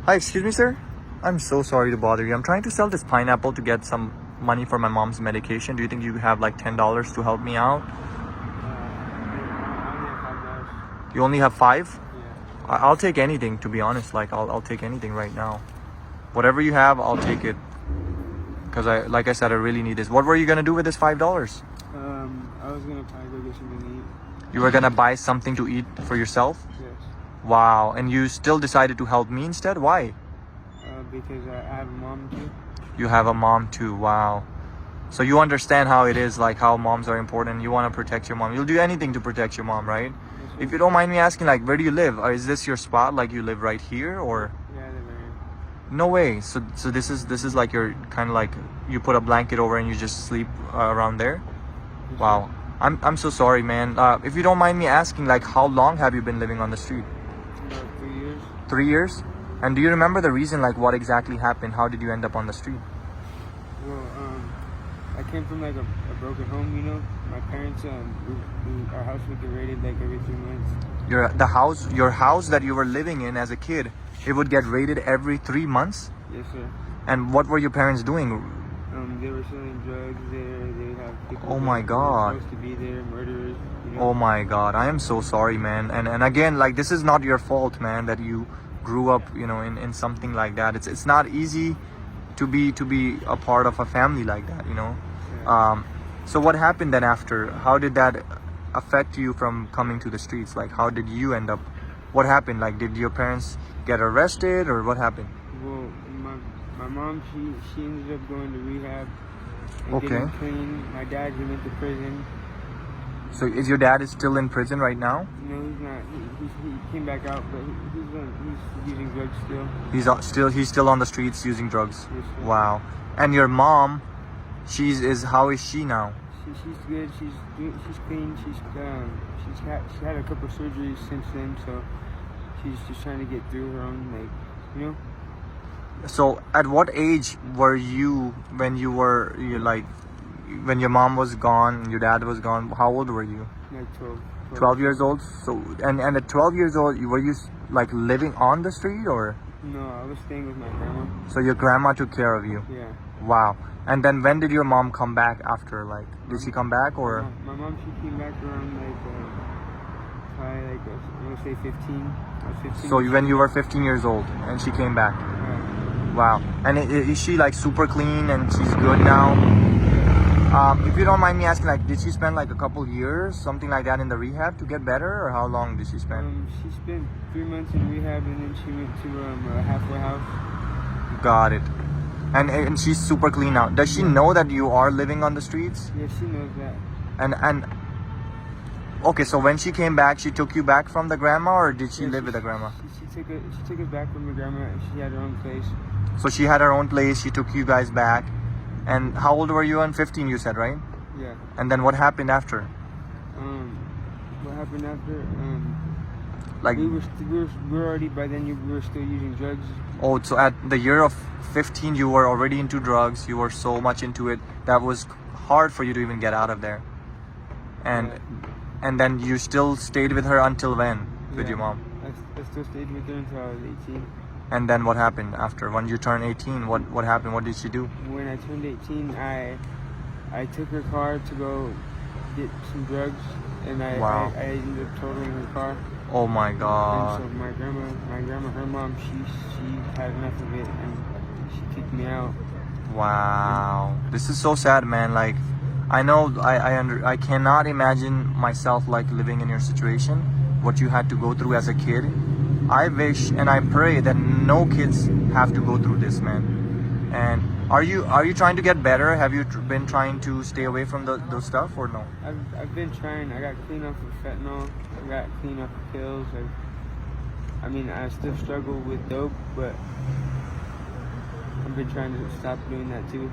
Hi, excuse me, sir. I'm so sorry to bother you. I'm trying to sell this pineapple to get some money for my mom's medication. Do you think you have like $10 to help me out? You only have $5? Yeah. I'll take anything, to be honest. Like, I'll take anything right now. Whatever you have, I'll take it. Because like I said, I really need this. What were you gonna do with this $5? I was gonna probably go get something to eat. You were gonna buy something to eat for yourself? Yes. Wow. And you still decided to help me instead? Why? Because I have a mom too. You have a mom too. Wow. So you understand how it is, like how moms are important. You want to protect your mom. You'll do anything to protect your mom, right? Yes, If you don't mind me asking, like, where do you live? Or is this your spot? Like, you live right here, or? Yeah, I live right here. No way. So this is like your kind of like you put a blanket over and you just sleep around there. Yes, Wow. I'm so sorry, man. If you don't mind me asking, like, how long have you been living on the street? About 3 years. 3 years? And do you remember the reason, like, what exactly happened? How did you end up on the street? Well, I came from like a broken home, you know. My parents, our house would get raided like every 3 months. Your house that you were living in as a kid, it would get raided every 3 months? Yes, sir. And what were your parents doing? They were selling drugs there. They would have people. Oh my that God. were supposed to be there, murderers. You know? Oh my God, I am so sorry, man. And again, like, this is not your fault, man, that you grew up, you know, in something like that. It's not easy to be a part of a family like that, you know. Yeah. So what happened then after? How did that affect you from coming to the streets? Like, how did you end up? What happened? Like, did your parents get arrested, or what happened? Well, my mom, she ended up going to rehab and Okay. getting clean. My dad, he went to prison. So is your dad is still in prison right now? No, he's not. He came back out, but he's using drugs still. He's still on the streets using drugs. Yes, sir. Wow. And your mom, how is she now? She's good. She's clean. She had a couple surgeries since then, so she's just trying to get through her own, like, you know. So at what age were you when when your mom was gone, your dad was gone? How old were you? Like 12 years old. So and at 12 years old, were you like living on the street, or? No, I was staying with my grandma. So your grandma took care of you. Yeah. Wow. And then when did your mom come back after? Like, did she come back, or? My mom, she came back around like probably like I want to say 15. I was 15. So when you were 15 years old, and she came back. Wow. And is she like super clean and she's good now? If you don't mind me asking, like, did she spend like a couple years, something like that, in the rehab to get better, or how long did she spend? She spent 3 months in rehab, and then she went to a halfway house. Got it. And she's super clean now. Does she know that you are living on the streets? Yeah, she knows that. And okay, so when she came back, she took you back from the grandma, or did she live with the grandma? She took us back from the grandma, and she had her own place. So she had her own place. She took you guys back. And how old were you? 15, you said, right? Yeah. And then what happened after? What happened after? Like, we were already, by then we were still using drugs. oh, so at the year of 15, you were already into drugs. You were so much into it that was hard for you to even get out of there. And Yeah. and then you still stayed with her until when? With Yeah. your mom? I still stayed with her until I was 18. And then what happened after? When you turned 18, what happened? What did she do? When I turned 18, I took her car to go get some drugs, and Wow. I ended up totaling her car. Oh my And God. so my grandma, her mom, she had enough of it, and she kicked me out. Wow. This is so sad, man. Like, I know I cannot imagine myself like living in your situation, what you had to go through as a kid. I wish and I pray that no kids have to go through this, man. And are you trying to get better? Have you been trying to stay away from those stuff, or no? I've been trying. I got clean off of fentanyl. I got clean off of pills. I mean, I still struggle with dope, but I've been trying to stop doing that too.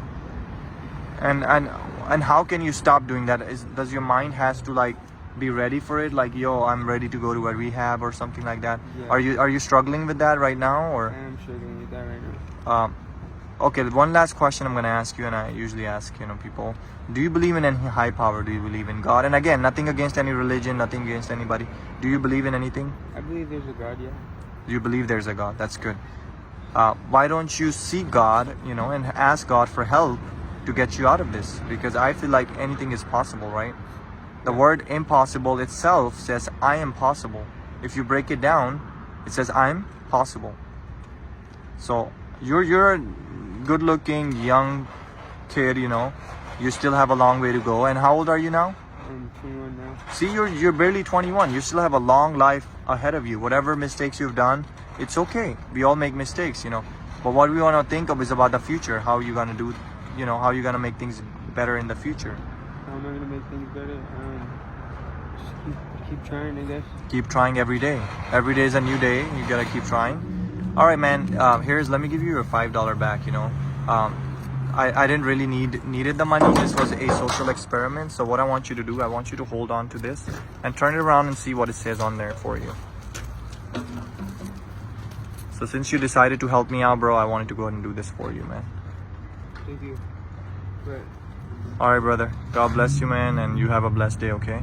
And how can you stop doing that? Does your mind has to like be ready for it? Like, yo, I'm ready to go to a rehab or something like that. Yeah. Are you struggling with that right now, or? I am struggling with that right now. Okay, one last question I'm gonna ask you, and I usually ask, people. Do you believe in any high power? Do you believe in God? And again, nothing against any religion, nothing against anybody. Do you believe in anything? I believe there's a God, yeah. Do you believe there's a God? That's good. why don't you seek God, you know, and ask God for help to get you out of this? Because I feel like anything is possible, right? The word impossible itself says I am possible. If you break it down, it says I'm possible. So you're a good looking young kid, you know. You still have a long way to go. And how old are you now? I'm 21 now. See, you're barely 21. You still have a long life ahead of you. Whatever mistakes you've done, it's okay. We all make mistakes, you know. But what we want to think of is about the future. How you gonna do, you know, how you gonna make things better in the future. How am I gonna make things better? Just keep trying, I guess. Keep trying every day. Every day is a new day. You gotta keep trying. All right, man. Let me give you your $5 back. You know, I didn't really needed the money. This was a social experiment. So what I want you to do, I want you to hold on to this and turn it around and see what it says on there for you. So since you decided to help me out, bro, I wanted to go ahead and do this for you, man. Thank you. But All right, brother. God bless you, man, and you have a blessed day. Okay.